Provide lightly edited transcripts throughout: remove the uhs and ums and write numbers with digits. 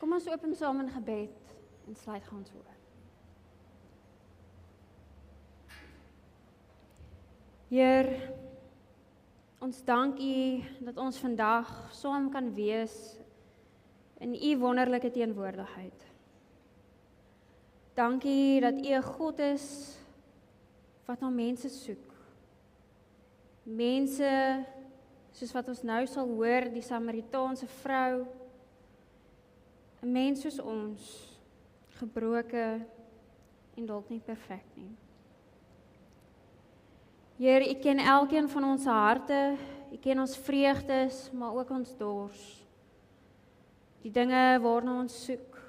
Kom ons open saam in gebed en sluit gaan ons oor. Heer, ons dank U dat ons vandag saam kan wees in U wonderlike teenwoordigheid. Dankie dat U 'n God is wat na mense soek. Mense, soos wat ons nou sal hoor, die Samaritaanse vrou, 'n mens soos ons, gebroke en dalk nie perfek nie. Heer, U ken elkeen van ons harte, U ken ons vreugdes, maar ook ons dors. Die dinge waarna ons soek,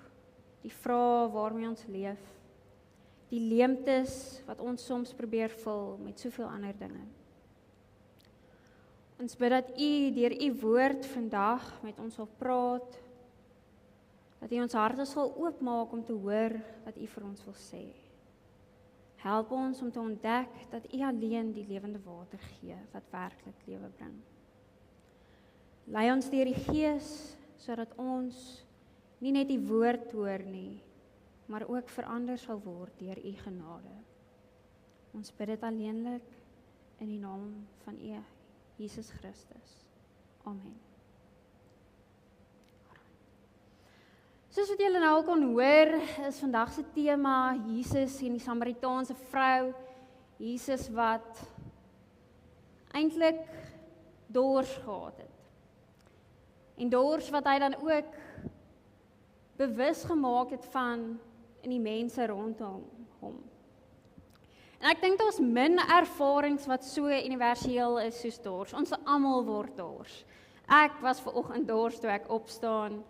die vrae waarmee ons leef, die leemtes wat ons soms probeer vul met soveel ander dinge. Ons bid dat U deur U woord vandag met ons sal praat, dat U ons harte sal oopmaak om te hoor wat U vir ons wil sê. Help ons om te ontdek dat U alleen die lewende water gee, wat werklik lewe bring. Lei ons deur die Gees, sodat ons nie net die woord hoor nie, maar ook verander sal word deur U genade. Ons bid dit alleenlik in die naam van U, Jesus Christus. Amen. Soos wat julle nou al kon hoor, is vandag se tema Jesus en die Samaritaanse vrou. Jesus wat eintlik dors gehad het. En dors wat hy dan ook bewus gemaak het van in die mense rondom hom. En ek dink daar's min ervarings wat so universeel is soos dors. Ons almal word dors. Ek was vanoggend dors toe ek opstaan.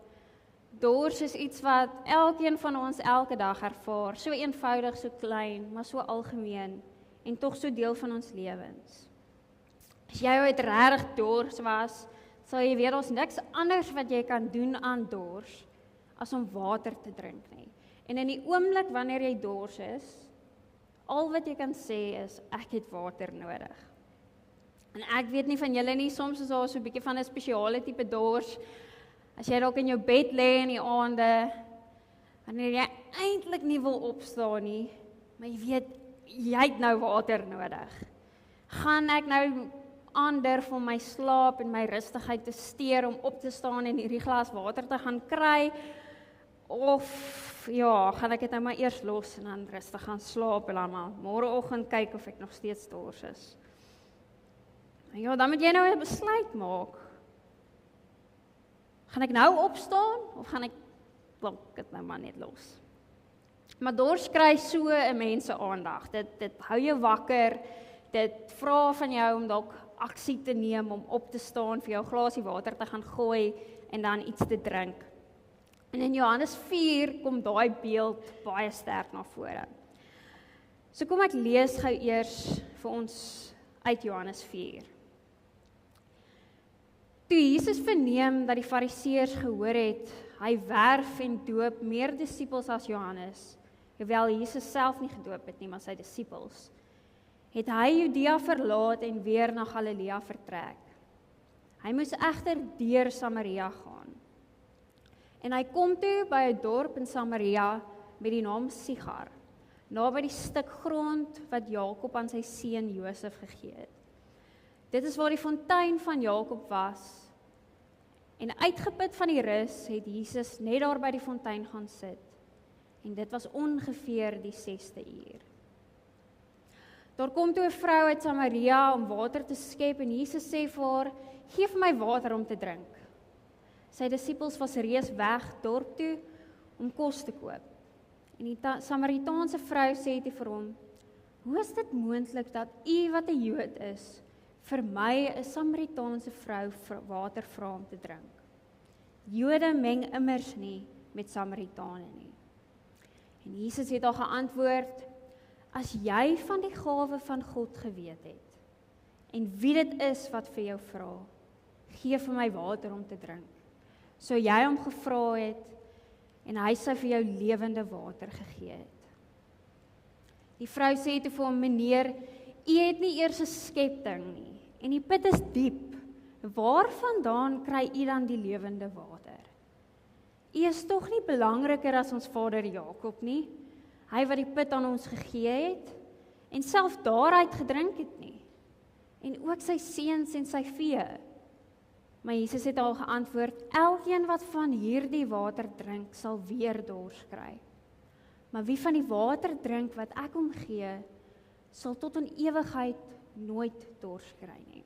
Dors is iets wat elkeen van ons elke dag ervaar, so eenvoudig, so klein, maar so algemeen en tog so deel van ons lewens. As jy ooit regtig dors was, sal jy weet daar's niks anders wat jy kan doen aan dors as om water te drink nie. En in die oomblik wanneer jy dors is, al wat jy kan sê is ek het water nodig. En ek weet nie van julle nie, soms is daar so 'n bietjie van 'n spesiale tipe dors. As jy dalk in jou bed lê in die aande, wanneer jy eintlik nie wil opstaan nie, maar jy weet, jy het nou water nodig. Gaan ek nou aandurf om my slaap en my rustigheid te steur om op te staan en hierdie glas water te gaan kry, of ja, gaan ek dit nou maar eers los en dan rustig gaan slaap en dan maar môreoggend kyk of ek nog steeds dors is. Ja, dan moet jy nou 'n besluit maak. Gaan ek nou opstaan, of gaan ek dit nou maar net los? Maar dors kry so 'n mens se aandag. Dit hou jou wakker, dit vra van jou om dalk aksie te neem, om op te staan, vir jou glasie water te gaan gooi, en dan iets te drink. En in Johannes 4 kom daai beeld baie sterk na vore. So kom ek lees gou eers vir ons uit Johannes 4. Toe Jesus verneem dat die Fariseërs gehoor het, hy werf en doop meer disippels as Johannes, hoewel Jesus self nie gedoop het nie, maar sy disippels, het hy Judea verlaat en weer na Galilea vertrek. Hy moes egter deur Samaria gaan. En hy kom toe by 'n dorp in Samaria met die naam Sigar, naby die stuk grond wat Jakob aan sy seun Josef gegee het. Dit is waar die fontein van Jakob was. En uitgeput van die rus het Jesus net daar by die fontein gaan sit. En dit was ongeveer die 6de uur. Daar kom toe 'n vrou uit Samaria om water te skep en Jesus sê vir haar, "Gee vir my water om te drink." Sy disippels was reeds weg dorp toe om kos te koop. En die Samaritaanse vrou sê toe vir hom, "Hoe is dit moontlik dat u wat 'n Jood is, vir my 'n Samaritaanse vrou water vra om te drink? Jode meng immers nie met Samaritane nie." En Jesus het haar geantwoord, "As jy van die gawe van God geweet het, en wie dit is wat vir jou vra, gee vir my water om te drink, sou jy hom gevra het, en hy sou vir jou lewende water gegee het." Die vrou sê toe vir hom, "Meneer, u het nie eers 'n skepting nie, en die put is diep. Waarvandaan kry u dan die lewende water?" U is tog nie belangriker as ons vader Jakob nie, hy wat die put aan ons gegee het, en self daaruit gedrink het nie, en ook sy seuns en sy vee. Maar Jesus het al geantwoord, elkeen wat van hierdie water drink, sal weer dors kry. Maar wie van die water drink wat ek hom gee, sal tot in ewigheid nooit dors kry nie.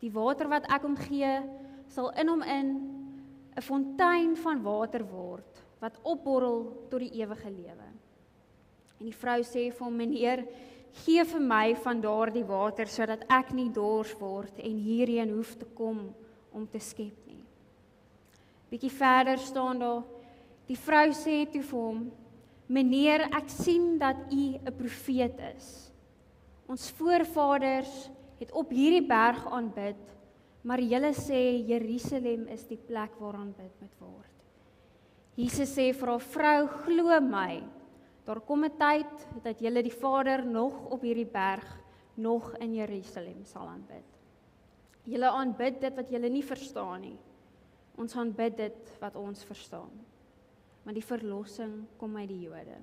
Die water wat ek hom gee, sal in hom 'n fontein van water word, wat opborrel tot die ewige lewe. En die vrou sê vir hom, meneer, gee vir my van daardie water, sodat ek nie dors word en hierheen hoef te kom om te skep nie. Bietjie verder staan daar, die vrou sê toe vir hom, meneer, ek sien dat u 'n profeet is. Ons voorvaders het op hierdie berg aanbid, maar julle sê Jerusalem is die plek waar aanbid moet word. Jesus sê vir haar, vrou, glo my, daar kom 'n tyd dat julle die Vader nog op hierdie berg, nog in Jerusalem sal aanbid. Julle aanbid dit wat julle nie verstaan nie. Ons aanbid dit wat ons verstaan. Maar die verlossing kom uit die Jode.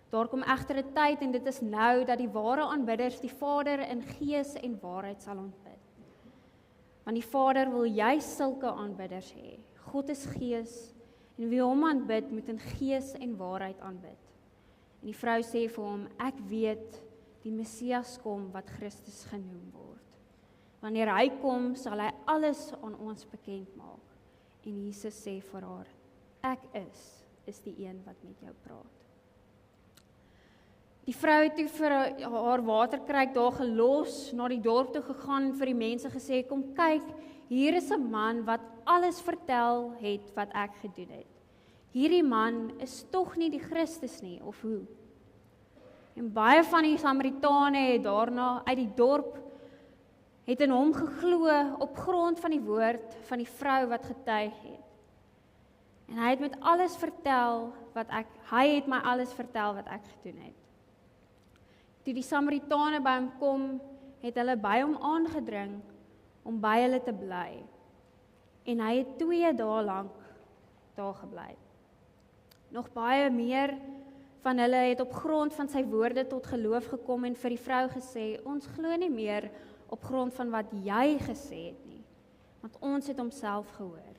Daar kom egter 'n tyd, en dit is nou, dat die ware aanbidders die Vader in gees en waarheid sal aanbid. Want die Vader wil juis sulke aanbidders hê. God is gees, en wie hom aanbid, moet in gees en waarheid aanbid. En die vrou sê vir hom, ek weet die Messias kom wat Christus genoem word. Wanneer hy kom, sal hy alles aan ons bekend maak. En Jesus sê vir haar, ek is die een wat met jou praat. Die vrou het toe vir haar waterkruik daar gelos, na die dorp toe gegaan en vir die mense gesê, kom kyk, hier is 'n man wat alles vertel het wat ek gedoen het. Hierdie man is tog nie die Christus nie, of hoe? En baie van die Samaritane het daarna uit die dorp het in hom geglo op grond van die woord van die vrou wat getuig het. En hy het my alles vertel wat ek gedoen het. Toe die Samaritane by hom kom, het hulle by hom aangedring om by hulle te bly. En hy het 2 dae lank daar gebly. Nog baie meer van hulle het op grond van sy woorde tot geloof gekom en vir die vrou gesê, ons glo nie meer op grond van wat jy gesê het nie, want ons het homself gehoor,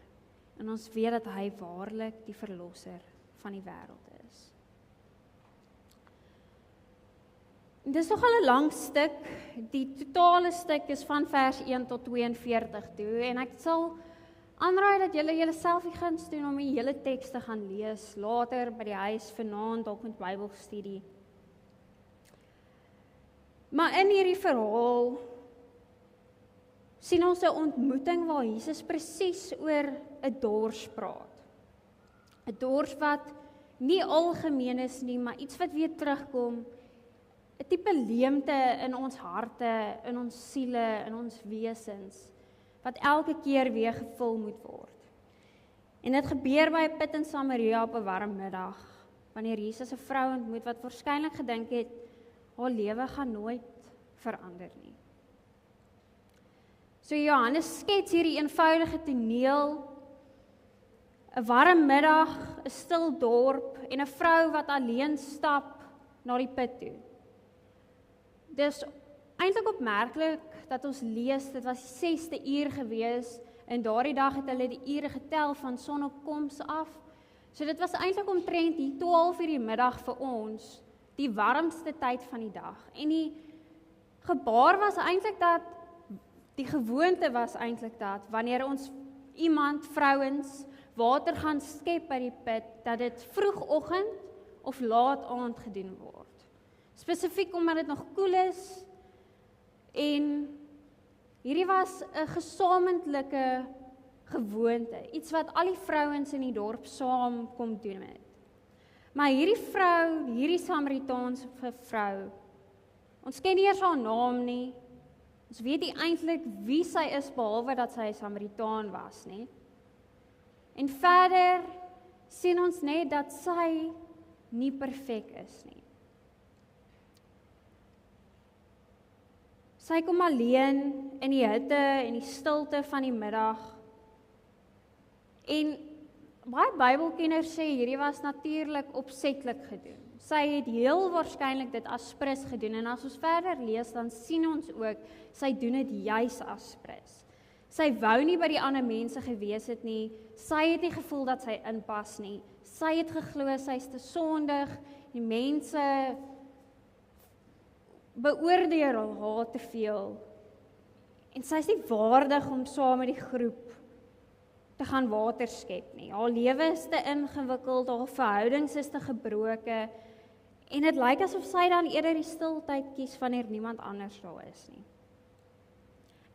en ons weet dat hy waarlik die verlosser van die wêreld is. En dis nogal 'n lang stuk, die totale stuk is van vers 1 tot 42 toe, en ek sal aanraai dat julle julleself die guns doen om die hele teks te gaan lees, later by die huis, vanaand, dalk met Bybelstudie. Maar in hierdie verhaal sien ons 'n ontmoeting waar Jesus presies oor 'n dors praat. 'n Dors wat nie algemeen is nie, maar iets wat weer terugkom, 'n tipe leemte in ons harte, in ons siele, in ons wesens, wat elke keer weer gevul moet word. En dit gebeur by 'n put in Samaria op 'n warm middag, wanneer Jesus 'n vrou ontmoet wat waarskynlik gedink het, haar lewe gaan nooit verander nie. So Johannes skets hierdie eenvoudige toneel, 'n warm middag, 'n stil dorp en 'n vrou wat alleen stap na die put toe. Dis eintlik opmerklik dat ons lees, dit was die 6de uur gewees, en daardie dag het hulle die ure getel van sonopkoms af. So dit was eintlik omtrent die 12 uur die middag vir ons, die warmste tyd van die dag. En die gebaar was eintlik dat, die gewoonte was eintlik dat, wanneer ons iemand, vrouens, water gaan skep by die put, dat dit vroegoggend of laat aand gedoen word. Spesifiek omdat dit nog koel is, en hierdie was 'n gesamentlike gewoonte, iets wat al die vrouens in die dorp saam kom doen het. Maar hierdie vrou, hierdie Samaritaanse vrou, ons ken nie eers haar naam nie, ons weet nie eintlik wie sy is, behalwe dat sy 'n Samaritaan was, nie? En verder sien ons net dat sy nie perfek is nie. Sy kom alleen in die hitte en die stilte van die middag. En baie Bybelkenners sê hierdie was natuurlik opsetlik gedoen. Sy het heel waarskynlik dit aspres gedoen en as ons verder lees dan sien ons ook sy doen dit juis aspres. Sy wou nie by die ander mense gewees het nie. Sy het nie gevoel dat sy inpas nie. Sy het geglo sy is te sondig. Die mense beoordeel haar te veel. En sy is nie waardig om saam met die groep te gaan water skep nie. Haar lewe is te ingewikkeld, haar verhoudings is te gebroke. En dit lyk asof sy dan eerder die stiltyd kies wanneer niemand anders daar is nie.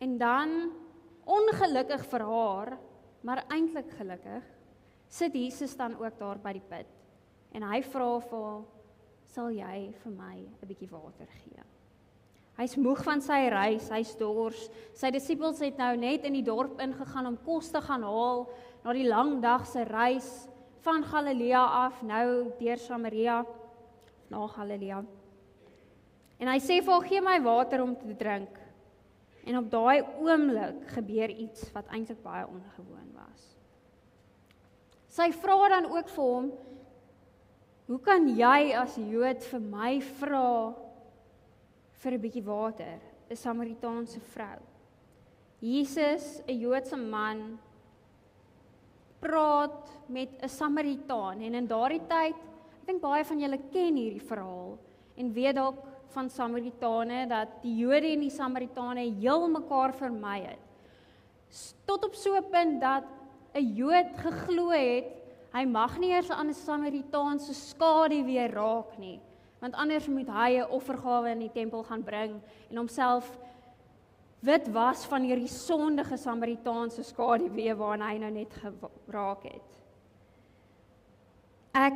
En dan, ongelukkig vir haar, maar eintlik gelukkig, sit Jesus dan ook daar by die put. En hy vra vir haar, sal jy vir my 'n bietjie water gee? Hy's moeg van sy reis, hy's dors. Sy disippels het nou net in die dorp ingegaan om kos te gaan haal na die lang dag se reis van Galilea af, nou deur Samaria, na Galilea. En hy sê vir haar, gee my water om te drink. En op daai oomblik gebeur iets wat eintlik baie ongewoon was. Sy vra dan ook vir hom, hoe kan jy as Jood vir my vra vir 'n bietjie water, 'n Samaritaanse vrou? Jesus, 'n Joodse man, praat met 'n Samaritaan en in daardie tyd, ek dink baie van julle ken hierdie verhaal en weet dalk van Samaritane dat die Jode en die Samaritane heel mekaar vermy het. Tot op so 'n punt dat 'n Jood geglo het hy mag nie eers aan 'n Samaritaanse skaduwee raak nie, want anders moet hy 'n offergawe in die tempel gaan bring en homself wit was van hierdie sondige Samaritaanse skaduwee waarna hy nou net geraak het. Ek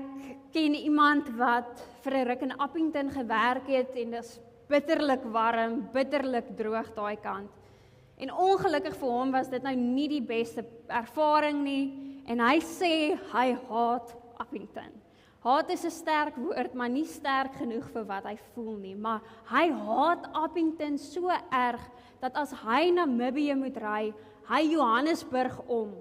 ken iemand wat vir 'n ruk in Appington gewerk het en dit is bitterlik warm, bitterlik droog daai kant. En ongelukkig vir hom was dit nou nie die beste ervaring nie en hy sê hy haat Appington. Haat is 'n sterk woord, maar nie sterk genoeg vir wat hy voel nie, maar hy haat Appington so erg dat as hy Namibië moet ry, hy Johannesburg om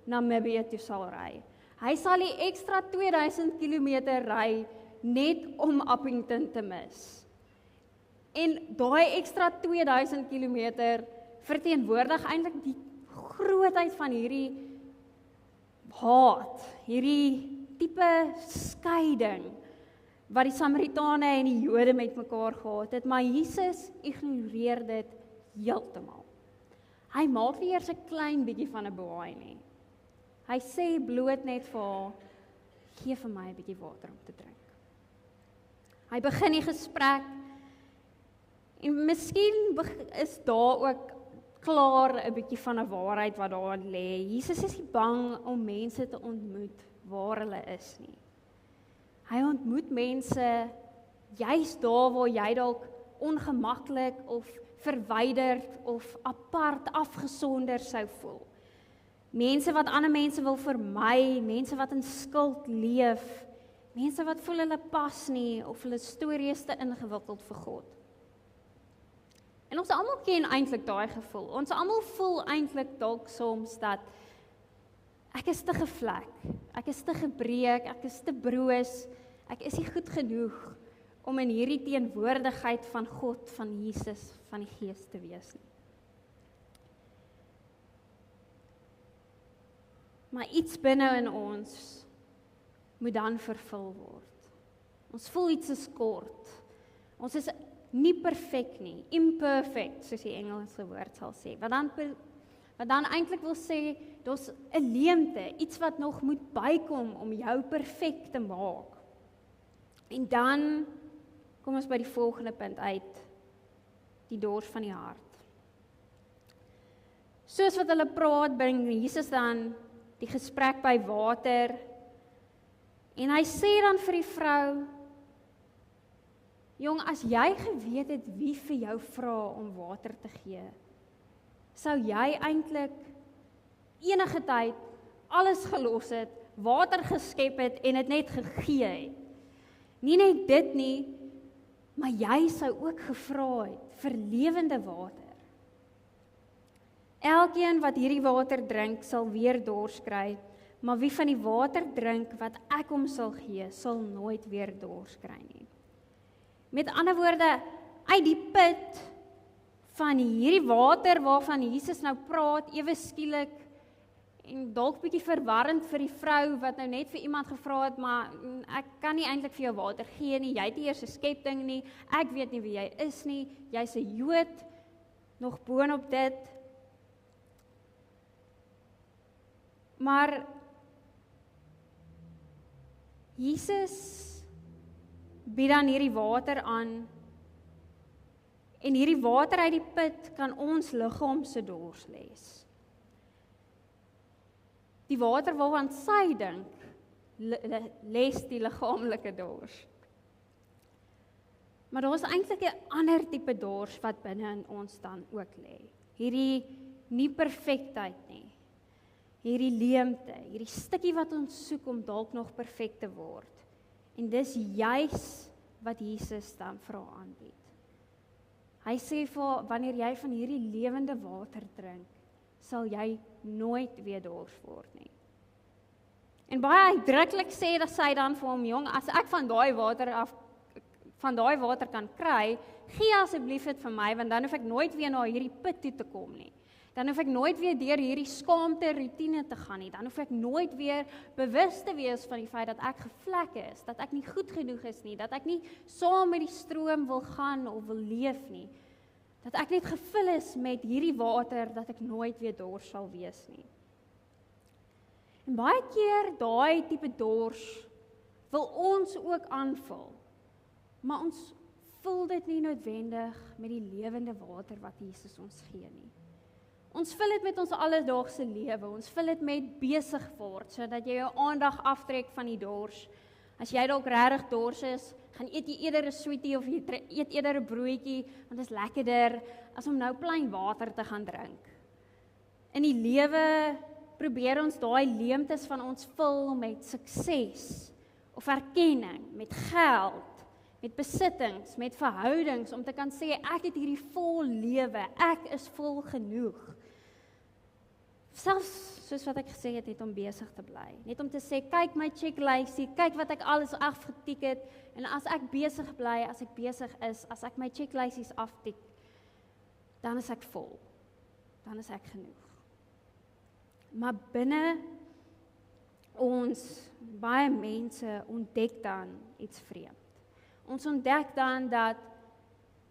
Namibië toe sal ry. Hy sal die ekstra 2000 km ry net om Appington te mis. En daai ekstra 2000 km verteenwoordig eintlik die grootheid van hierdie haat, hierdie tipe skeiding wat die Samaritane en die Jode met mekaar gehad het, maar Jesus ignoreer dit heeltemal. Hy maak nie eers 'n klein bietjie van 'n boei nie. Hy sê bloot net vir haar, gee vir my 'n bietjie water om te drink. Hy begin die gesprek en miskien is daar ook klaar 'n bietjie van 'n waarheid wat daar lê. Jesus is nie bang om mense te ontmoet waar hulle is nie. Hy ontmoet mense juis daar waar jy dalk ongemaklik of verwyderd of apart afgesonder sou voel. Mense wat ander mense wil vermy, mense wat in skuld leef, mense wat voel hulle pas nie of hulle storie is te ingewikkeld vir God. En ons almal ken eintlik daai gevoel. Ons almal voel eintlik dalk soms dat ek is te gevlek, ek is te gebreek, ek is te broos, ek is nie goed genoeg om in hierdie teenwoordigheid van God, van Jesus, van die Gees te wees nie. Maar iets binne in ons moet dan vervul word. Ons voel iets is kort. Ons is nie perfek nie, imperfect, soos die Engelse woord sal sê. Wat dan eintlik wil sê, daar's 'n leemte, iets wat nog moet bykom om jou perfek te maak. En dan kom ons by die volgende punt uit, die dors van die hart. Soos wat hulle praat, bring Jesus dan die gesprek by water, en hy sê dan vir die vrou, jong, as jy geweet het wie vir jou vra om water te gee, sou jy eintlik enige tyd alles gelos het, water geskep het en dit net gegee het. Nie net dit nie, maar jy sou ook gevra het vir lewende water. Elkeen wat hierdie water drink, sal weer dors kry, maar wie van die water drink wat ek hom sal gee, sal nooit weer dors kry nie. Met ander woorde, uit die put van hierdie water waarvan Jesus nou praat, ewe skielik, en dalk bietjie verwarrend vir die vrou wat nou net vir iemand gevra het, maar ek kan nie eintlik vir jou water gee nie, jy het nie eers 'n skepting nie, ek weet nie wie jy is nie, jy's 'n Jood, nog boonop dit. Maar Jesus bied dan hierdie water aan, en hierdie water uit die put kan ons liggaam se dors les. Die water waarvan sy dink, les die liggaamlike dors. Maar daar is eintlik 'n ander tipe dors wat binne in ons dan ook lê. Hierdie nie perfektheid nie. Hierdie leemte, hierdie stukkie wat ons soek om dalk nog perfek te word. En dis juis wat Jesus dan vir haar aanbied. Hy sê vir haar, wanneer jy van hierdie lewende water drink, sal jy nooit weer dors word nie. En baie uitdruklik sê dat sy dan vir hom, jong, as ek van daai water kan kry, gee asseblief dit vir my, want dan hoef ek nooit weer na hierdie put toe te kom nie. Dan hoef ek nooit weer deur hierdie skaamte routine te gaan nie. Dan hoef ek nooit weer bewus te wees van die feit dat ek gevlek is, dat ek nie goed genoeg is nie, dat ek nie saam met die stroom wil gaan of wil leef nie. Dat ek net gevul is met hierdie water, dat ek nooit weer dors sal wees nie. En baie keer daai tipe dors wil ons ook aanvul, maar ons vul dit nie noodwendig met die lewende water wat Jesus ons gee nie. Ons vul dit met ons alledaagse lewe, ons vul dit met besig word, sodat jy jou aandag aftrek van die dors. As jy dalk regtig dors is, gaan eet jy eerder 'n sweetie of jy eet eerder 'n broodjie, want dit is lekkerder as om nou plain water te gaan drink. In die lewe probeer ons daai leemtes van ons vul met sukses of erkenning, met geld, met besittings, met verhoudings, om te kan sê, ek het hierdie vol lewe, ek is vol genoeg. Selfs soos wat ek gesê het, net om besig te bly. Net om te sê, kyk my checklysie, kyk wat ek alles afgetik het, en as ek besig bly, as ek besig is, as ek my checklysies aftik, dan is ek vol. Dan is ek genoeg. Maar binne ons, baie mense ontdek dan iets vreemd. Ons ontdek dan dat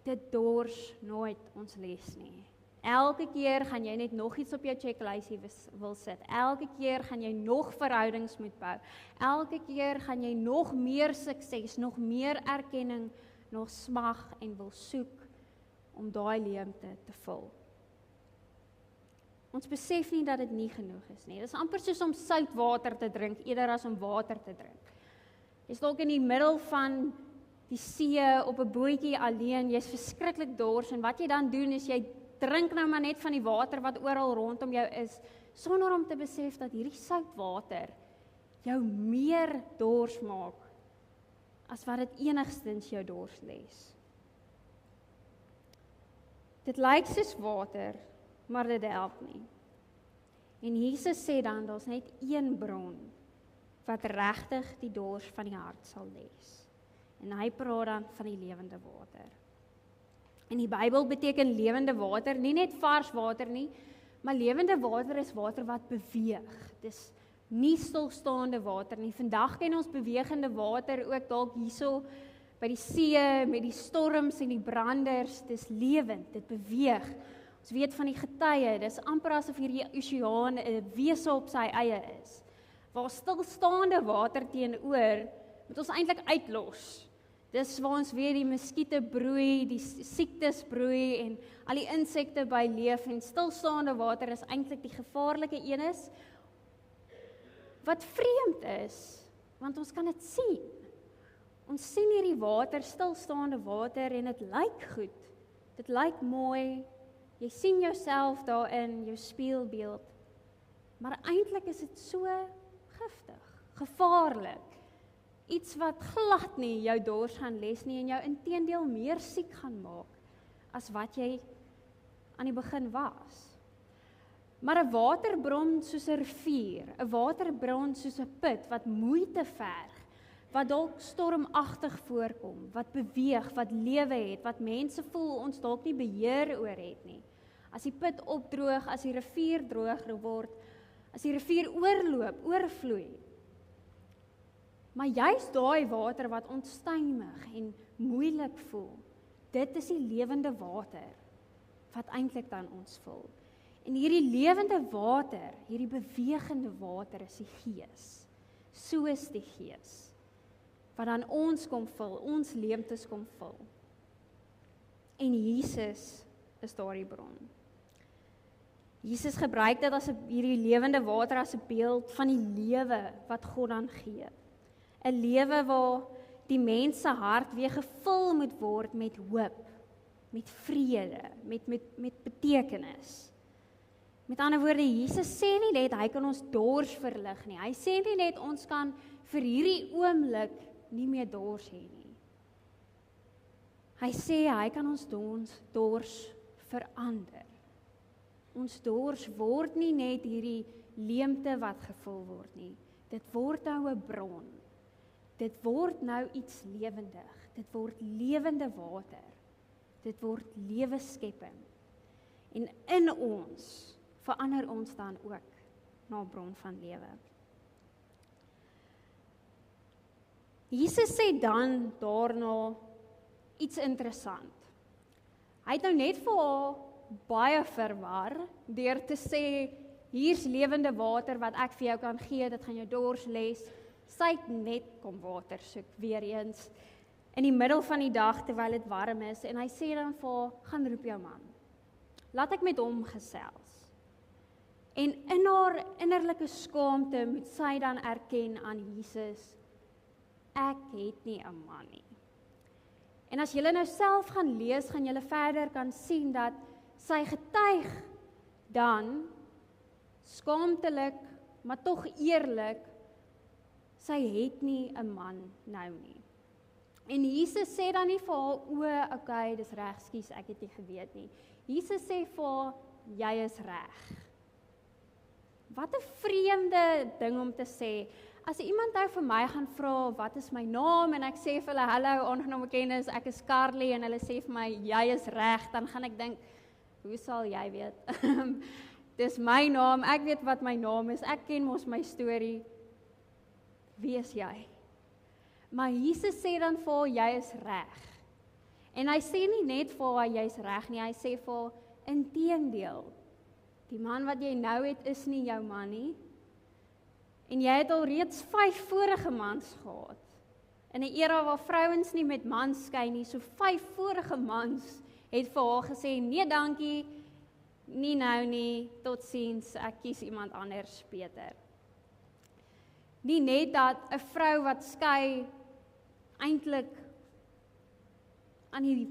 dit dors nooit ons les nie. Elke keer gaan jy net nog iets op jou checklysie wil sit. Elke keer gaan jy nog verhoudings moet bou. Elke keer gaan jy nog meer sukses, nog meer erkenning, nog smag en wil soek om daai leemte te vul. Ons besef nie dat dit nie genoeg is nie. Dit is amper soos om sout water te drink, eerder as om water te drink. Jy's dalk in die middel van die see op 'n bootjie alleen, jy's verskriklik dors, en wat jy dan doen is jy drink nou maar net van die water wat oral rondom jou is, sonder om te besef dat hierdie soutwater jou meer dors maak, as wat dit enigstens jou dors les. Dit lyk soos water, maar dit help nie. En Jesus sê dan, daar's net een bron, wat regtig die dors van die hart sal les. En hy praat dan van die lewende water. En die Bybel beteken lewende water, nie net vars water nie, maar lewende water is water wat beweeg. Dis nie stilstaande water nie. Vandag ken ons bewegende water ook dalk hierso by die see, met die storms en die branders. Dis lewend, dit beweeg. Ons weet van die getye, dis amper asof hierdie oseaan 'n wese op sy eie is. Waar stilstaande water teenoor, moet ons eintlik uitlos. Dis waar ons weer die muskiete broei, die siektes broei en al die insekte by leef, en stilstaande water is eintlik die gevaarlike een is, wat vreemd is, want ons kan dit sien. Ons sien hierdie water, stilstaande water, en dit lyk goed. Dit lyk mooi. Jy sien jouself daarin, jou spieelbeeld. Maar eintlik is dit so giftig, gevaarlik. Iets wat glad nie jou dors gaan les nie, en jou inteendeel meer siek gaan maak, as wat jy aan die begin was. Maar 'n waterbron soos 'n rivier, 'n waterbron soos 'n put wat moeite verg, wat dalk stormagtig voorkom, wat beweeg, wat lewe het, wat mense voel ons dalk nie beheer oor het nie. As die put opdroog, as die rivier droog word, as die rivier oorloop, oorvloei. Maar juist daai water wat onstuimig en moeilik voel, dit is die lewende water wat eintlik dan ons vul. En hierdie lewende water, hierdie bewegende water is die Gees. So is die Gees wat dan ons kom vul, ons leemtes kom vul. En Jesus is daardie bron. Jesus gebruik dit as hierdie lewende water as 'n beeld van die lewe wat God dan gee. 'n Lewe waar die mens se hart weer gevul moet word met hoop, met vrede, met betekenis. Met ander woorde, Jesus sê nie net hy kan ons dors verlig nie. Hy sê nie net ons kan vir hierdie oomblik nie meer dors hê nie. Hy sê hy kan ons dors verander. Ons dors word nie net hierdie leemte wat gevul word nie. Dit word nou 'n bron. Dit word nou iets lewendig. Dit word lewende water. Dit word lewenskepping. En in ons verander ons dan ook na 'n bron van lewe. Jesus sê dan daarna iets interessant. Hy het nou net vir haar baie verwar deur te sê, hier's lewende water wat ek vir jou kan gee, dit gaan jou dors les. Sy het net kom water soek, weer eens, in die middel van die dag, terwyl dit warm is, en hy sê dan vir haar, gaan roep jou man. Laat ek met hom gesels. En in haar innerlike skaamte moet sy dan erken aan Jesus, ek het nie 'n man nie. En as julle nou self gaan lees, gaan julle verder kan sien dat sy getuig dan, skaamtelik, maar tog eerlik, sy het nie 'n man nou nie. En Jesus sê dan nie vir haar, okay, dis reg, skus, ek het nie geweet nie. Jesus sê vir haar, jy is reg. Wat 'n vreemde ding om te sê. As iemand nou vir my gaan vra, wat is my naam, en ek sê vir hulle, hallo, aangename kennis, ek is Carly, en hulle sê vir my, jy is reg, dan gaan ek dink, hoe sal jy weet? Dis my naam, ek weet wat my naam is, ek ken mos my storie. Wie is jy? Maar Jesus sê dan vir haar, jy is reg. En hy sê nie net vir haar, jy is reg nie, hy sê vir haar, inteendeel, die man wat jy nou het, is nie jou man nie, en jy het al reeds 5 vorige mans gehad, in 'n era waar vrouens nie met mans skei nie, so 5 vorige mans het vir haar gesê, nee dankie, nie nou nie, totsiens, ek kies iemand anders beter. Nie net dat 'n vrou wat skei eintlik aan die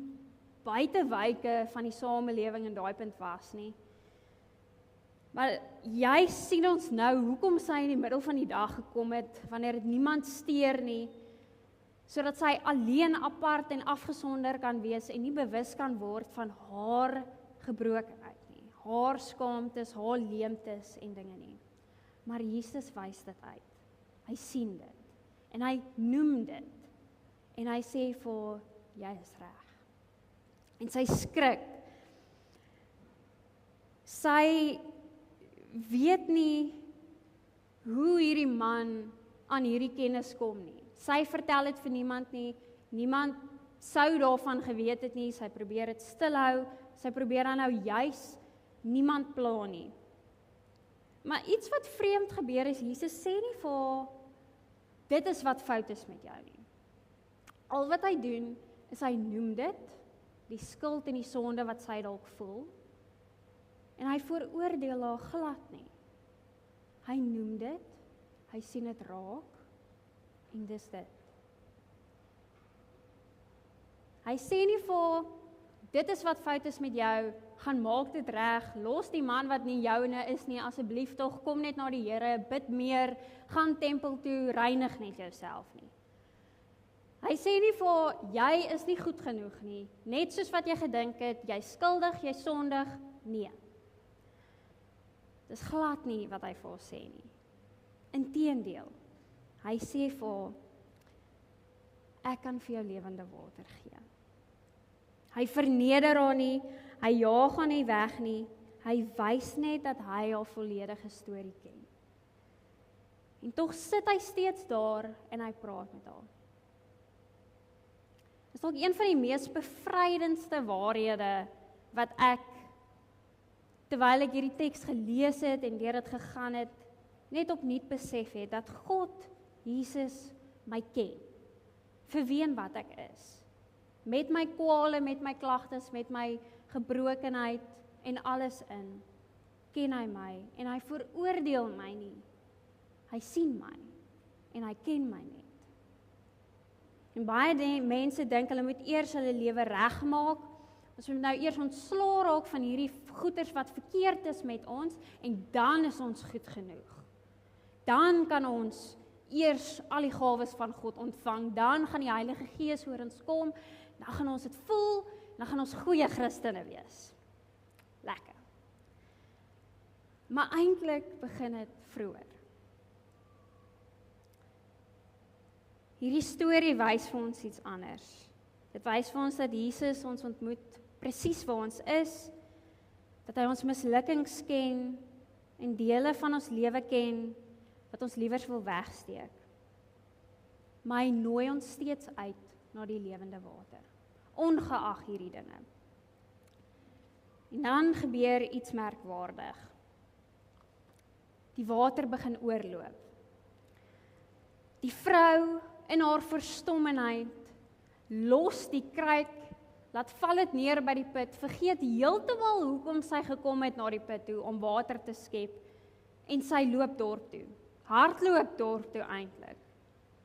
buitewyke van die samelewing in daai punt was nie. Maar jy sien ons nou hoekom sy in die middel van die dag gekom het, wanneer dit niemand steur nie, sodat sy alleen apart en afgesonder kan wees en nie bewus kan word van haar gebrokenheid nie, haar skaamtes, haar leemtes en dinge nie. Maar Jesus wys dit uit. Hy sien dit en hy noem dit en hy sê vir jy is reg. En sy skrik. Sy weet nie hoe hierdie man aan hierdie kennis kom nie. Sy vertel dit vir niemand nie. Niemand sou daarvan geweet het nie. Sy probeer dit stil hou. Sy probeer dan nou juis niemand pla nie. Maar iets wat vreemd gebeur is, Jesus sê nie vir haar, dit is wat fout is met jou nie. Al wat hy doen, is hy noem dit, die skuld en die sonde wat sy dalk voel, en hy veroordeel haar glad nie. Hy noem dit, hy sien dit raak, en dis dit. Hy sê nie vir haar, dit is wat fout is met jou, gaan maak dit reg, los die man wat nie joune is nie, asseblief tog, kom net na die Here, bid meer, gaan tempel toe, reinig net jouself nie. Hy sê nie vir haar, jy is nie goed genoeg nie, net soos wat jy gedink het, jy skuldig, jy sondig, nee. Dis glad nie wat hy vir ons sê nie. Inteendeel, hy sê vir haar, ek kan vir jou lewende water gee. Hy verneder haar nie, hy jaag haar nie weg nie, hy wys net dat hy haar volledige storie ken. En tog sit hy steeds daar en hy praat met haar. Dit is dalk een van die mees bevrydendste waarhede wat ek, terwyl ek hierdie teks gelees het en deur dit gegaan het, net opnuut besef het, dat God, Jesus, my ken, vir wie en wat ek is. Met my kwale, met my klagtes, met my gebrokenheid en alles in, ken hy my en hy veroordeel my nie. Hy sien my en hy ken my net. En baie mense dink hulle moet eers hulle lewe regmaak. Ons moet nou eers ontslaa raak van hierdie goeders wat verkeerd is met ons en dan is ons goed genoeg. Dan kan ons eers al die gawes van God ontvang, dan gaan die Heilige Gees oor ons kom, dan gaan ons dit voel, dan gaan ons goeie Christene wees. Lekker. Maar eintlik begin dit vroeër. Hierdie storie wys vir ons iets anders. Dit wys vir ons dat Jesus ons ontmoet presies waar ons is, dat hy ons mislukkings ken en dele van ons lewe ken wat ons liewers wil wegsteek. Maar hy nooi ons steeds uit na die lewende water, ongeag hierdie dinge. En dan gebeur iets merkwaardig. Die water begin oorloop. Die vrou in haar verstommenheid los die kruik, laat val dit neer by die put, vergeet heeltemal hoekom sy gekom het na die put toe om water te skep en sy loop dorp toe. Hardloop dorp toe eintlik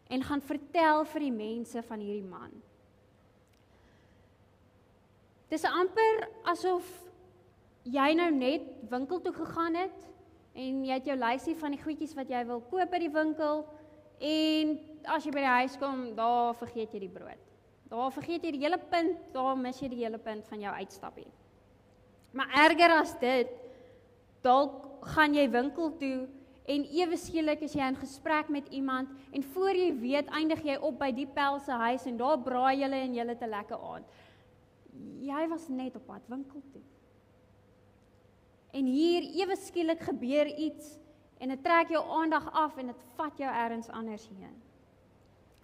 en gaan vertel vir die mense van hierdie man. Dis amper asof jy nou net winkel toe gegaan het en jy het jou lysie van die goedjies wat jy wil koop by die winkel en as jy by die huis kom, daar vergeet jy die brood. Daar vergeet jy die hele punt, daar mis jy die hele punt van jou uitstappie. Maar erger as dit, dalk gaan jy winkel toe en ewe skielik is jy in gesprek met iemand en voor jy weet eindig jy op by die pel se huis en daar braai julle en julle te lekker aand. Jy was net op pad winkel toe. En hier ewe skielik gebeur iets en dit trek jou aandag af en dit vat jou ergens anders heen.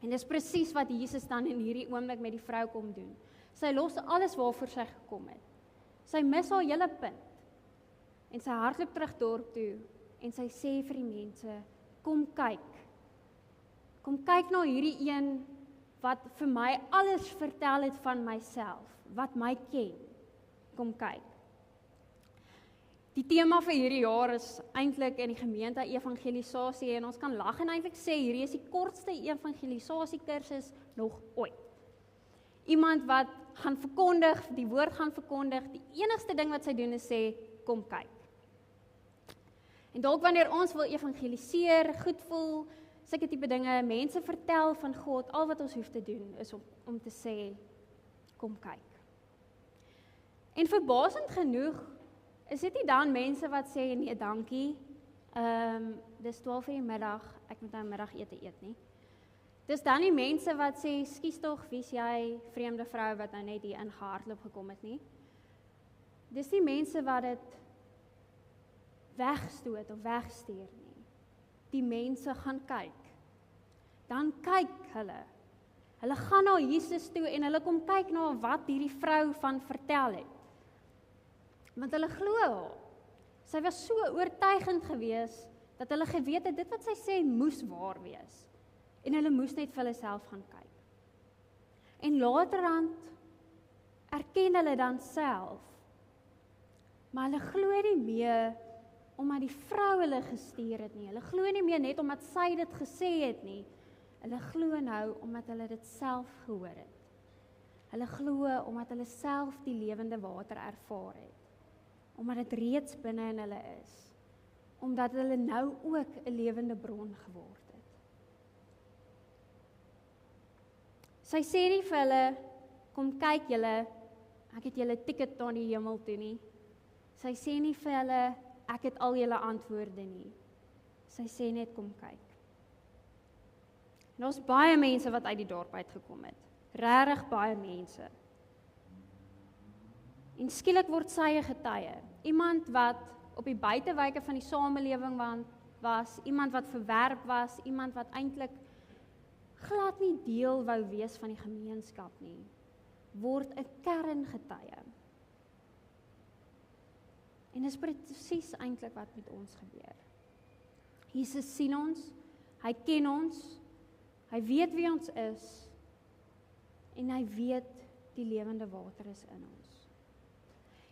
En dis presies wat Jesus dan in hierdie oomblik met die vrou kom doen. Sy los alles waarvoor sy gekom het. Sy mis haar hele punt. En sy hardloop terug dorp toe en sy sê vir die mense, kom kyk. Kom kyk na hierdie een wat vir my alles vertel het van myself, wat my ken. Kom kyk. Die tema vir hierdie jaar is eintlik in die gemeente evangelisasie en ons kan lag en eintlik sê hierdie is die kortste evangelisasie kursus nog ooit. Iemand wat gaan verkondig, die woord gaan verkondig, die enigste ding wat sy doen is sê, kom kyk. En dalk wanneer ons wil evangeliseer, goed voel, sulke tipe dinge, mense vertel van God, al wat ons hoef te doen is om te sê, kom kyk. En verbasend genoeg, is dit nie dan mense wat sê, nee dankie, dis 12 uur die middag, ek moet nou middagete eet nie. Dis dan nie mense wat sê, skies tog, wie's jy, vreemde vrou wat nou net hier in gehardloop gekom het nie. Dis nie mense wat dit wegstoot of wegstuur nie. Die mense gaan kyk. Dan kyk hulle. Hulle gaan na Jesus toe en hulle kom kyk na wat hierdie vrou van vertel het. Want hulle glo haar. Sy was so oortuigend gewees, dat hulle geweet het, dit wat sy sê, moes waar wees. En hulle moes net vir hulle self gaan kyk. En laterhand erken hulle dan self, maar hulle glo nie meer, omdat die vrou hulle gestuur het nie. Hulle glo nie meer net omdat sy dit gesê het nie. Hulle glo nou, omdat hulle dit self gehoor het. Hulle glo, omdat hulle self die lewende water ervaar het. Omdat dit reeds binne in hulle is, omdat hulle nou ook 'n lewende bron geword het. Sy sê nie vir hulle, kom kyk julle, ek het julle ticket na die hemel toe nie. Sy sê nie vir hulle, ek het al julle antwoorde nie. Sy sê net, kom kyk. En daar's baie mense wat uit die dorp uitgekom het. Regtig baie mense. En skielik word sy 'n getuie. Iemand wat op die buitewyke van die samelewing was, iemand wat verwerp was, iemand wat eintlik glad nie deel wou wees van die gemeenskap nie, word 'n kerngetuie. En dis presies eintlik wat met ons gebeur. Jesus sien ons, hy ken ons, hy weet wie ons is, en hy weet die lewende water is in ons.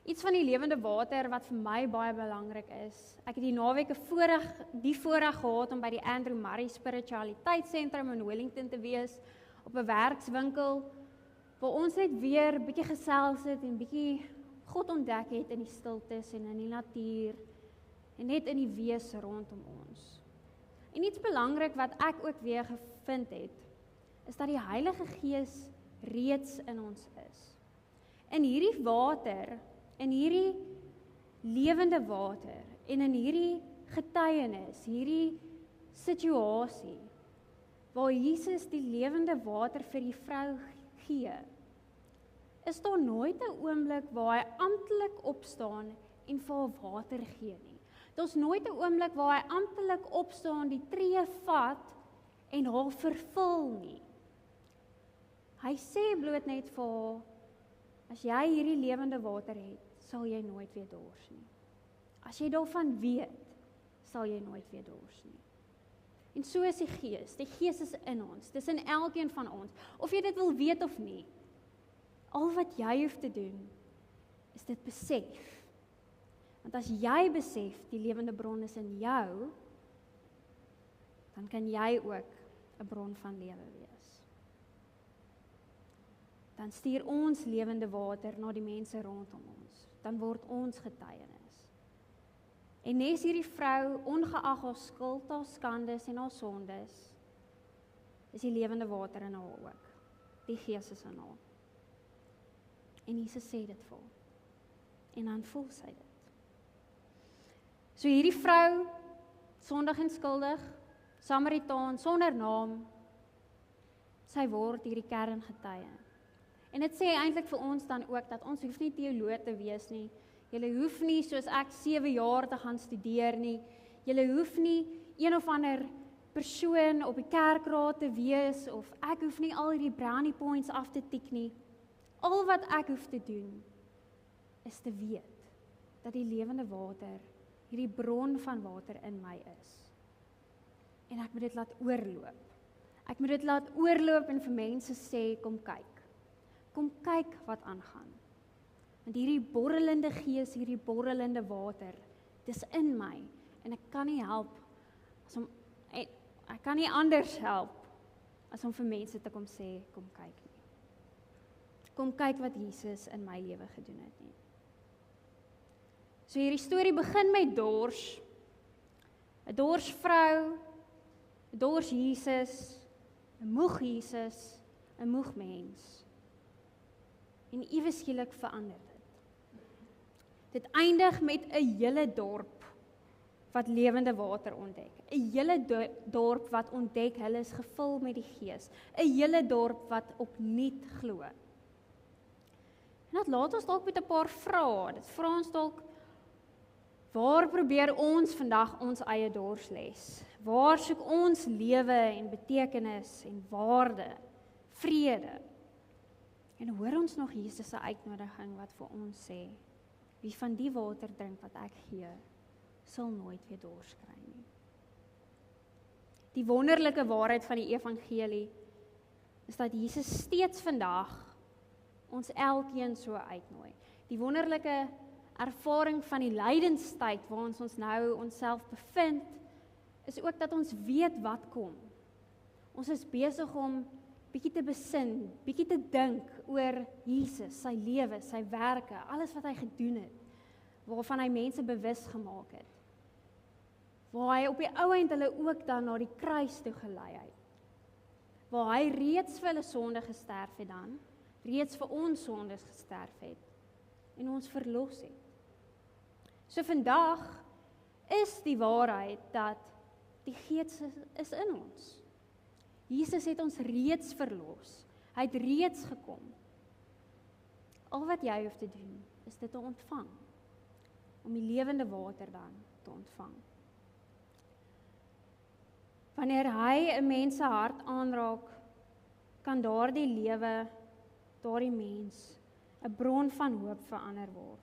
Iets van die lewende water wat vir my baie belangrik is, ek het die naweek die voorreg gehad om by die Andrew Murray Spiritualiteitssentrum in Wellington te wees, op 'n werkswinkel, waar ons net weer bietjie gesels het en bietjie God ontdek het in die stiltes en in die natuur, en net in die wees rondom ons. En iets belangrik wat ek ook weer gevind het, is dat die Heilige Gees reeds in ons is. In hierdie water, in hierdie lewende water, en in hierdie getuienis, hierdie situasie, waar Jesus die lewende water vir die vrou gee, is daar nooit 'n oomblik waar hy amptelik opstaan en vir haar water gee nie. Daar's nooit 'n oomblik waar hy amptelik opstaan, die tree vat en haar vervul nie. Hy sê bloot net vir haar, as jy hierdie lewende water het, sal jy nooit weer dors nie. As jy daarvan weet, sal jy nooit weer dors nie. En so is die Gees is in ons, dis in elkeen van ons, of jy dit wil weet of nie. Al wat jy hoef te doen, is dit besef. Want as jy besef, die lewende bron is in jou, dan kan jy ook 'n bron van lewe wees. Dan stuur ons lewende water na die mense rondom ons. Dan word ons getuienis. En nes hierdie vrou, ongeag haar skuld, haar skandes en haar sondes, is die lewende water in haar ook. Die Gees is in haar. En Jesus sê dit vir haar. En dan voel sy dit. So hierdie vrou, sondig en skuldig, Samaritaan, sonder naam, sy word hierdie kerngetuie. En dit sê eintlik vir ons dan ook, dat ons hoef nie teoloog te wees nie. Julle hoef nie, soos ek, 7 jaar te gaan studeer nie. Julle hoef nie een of ander persoon op die kerkraad te wees, of ek hoef nie al hierdie brownie points af te tik nie. Al wat ek hoef te doen, is te weet, dat die lewende water, hierdie bron van water in my is. En ek moet dit laat oorloop. Ek moet dit laat oorloop en vir mense sê, kom kyk. Kom kyk wat aangaan. Want hierdie borrelende Gees, hierdie borrelende water, dis in my, en ek kan nie help, ek kan nie anders help, as om vir mense te kom sê, kom kyk nie. Kom kyk wat Jesus in my lewe gedoen het nie. So hierdie storie begin met dors, 'n dors vrou, 'n dors Jesus, 'n moeg Jesus, 'n moeg mens. En ewe skielik verander dit. Dit eindig met 'n hele dorp wat lewende water ontdek. 'n hele dorp wat ontdek hulle is gevul met die Gees. 'n hele dorp wat opnuut glo. En dit laat ons dalk met 'n paar vrae. Dit vra ons dalk, waar probeer ons vandag ons eie dorsles? Waar soek ons lewe en betekenis en waarde, vrede? En hoor ons nog Jesus se uitnodiging wat vir ons sê, wie van die water drink wat ek gee, sal nooit weer dors kry nie. Die wonderlike waarheid van die evangelie is dat Jesus steeds vandag ons elkeen so uitnooi. Die wonderlike ervaring van die lydenstyd waar ons nou onsself bevind, is ook dat ons weet wat kom. Ons is besig om bietjie te besin, bietjie te dink oor Jesus, sy lewe, sy werke, alles wat hy gedoen het, waarvan hy mense bewus gemaak het. Waar hy op die ou end hulle ook dan na die kruis toe gelei het. Waar hy reeds vir hulle sonde gesterf het dan, reeds vir ons sondes gesterf het, en ons verlos het. So vandag is die waarheid dat die Gees is in ons. Jesus het ons reeds verlos. Hy het reeds gekom. Al wat jy hoef te doen, is dit te ontvang. Om die lewende water dan te ontvang. Wanneer hy 'n mens se hart aanraak, kan daardie lewe, daardie mens, 'n bron van hoop verander word.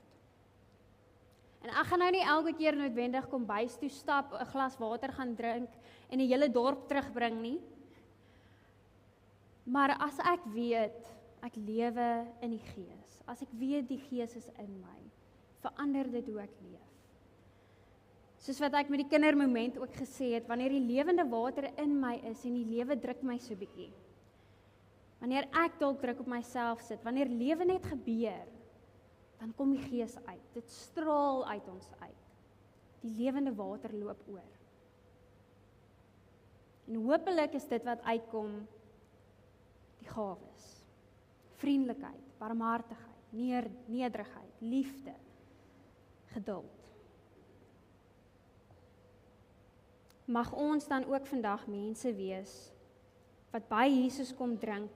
En ek gaan nou nie elke keer noodwendig kom bys toe stap, 'n glas water gaan drink en die hele dorp terugbring nie. Maar as ek weet, ek lewe in die Gees, as ek weet die Gees is in my, verander dit hoe ek leef. Soos wat ek met die kindermoment ook gesê het, wanneer die lewende water in my is en die lewe druk my so bietjie. Wanneer ek dalk druk op myself sit, wanneer lewe net gebeur, dan kom die Gees uit. Dit straal uit ons uit. Die lewende water loop oor. En hopelik is dit wat uitkom, die gawes. Vriendelikheid, barmhartigheid, nederigheid, liefde, geduld. Mag ons dan ook vandag mense wees wat by Jesus kom drink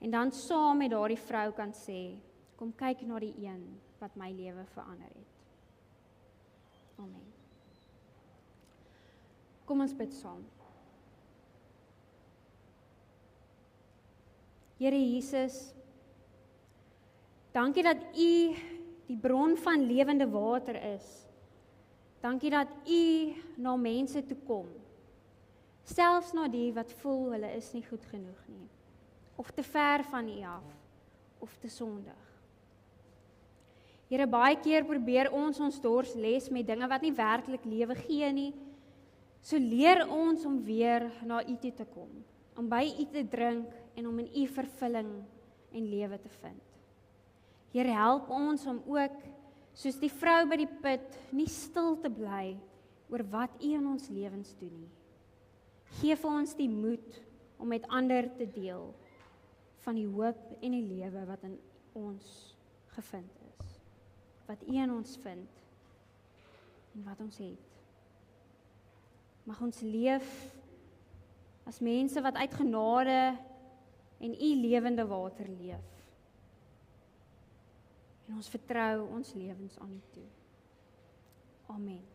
en dan saam met daardie vrou kan sê, kom kyk na die een wat my lewe verander het. Amen. Kom ons bid saam. Here Jesus, dankie dat U die bron van lewende water is. Dankie dat U na mense toe kom, selfs na die wat voel hulle is nie goed genoeg nie, of te ver van U af, of te sondig. Here, baie keer probeer ons dors les met dinge wat nie werklik lewe gee nie, so leer ons om weer na U toe te kom, om by U te drink en om in U vervulling en lewe te vind. Here, help ons om ook, soos die vrou by die put, nie stil te bly oor wat U in ons lewens doen nie. Geef vir ons die moed om met ander te deel van die hoop en die lewe wat in ons gevind is. Wat U in ons vind en wat ons het. Mag ons leef as mense wat uit genade en U lewende water leef. En ons vertrou ons lewens aan U toe. Amen.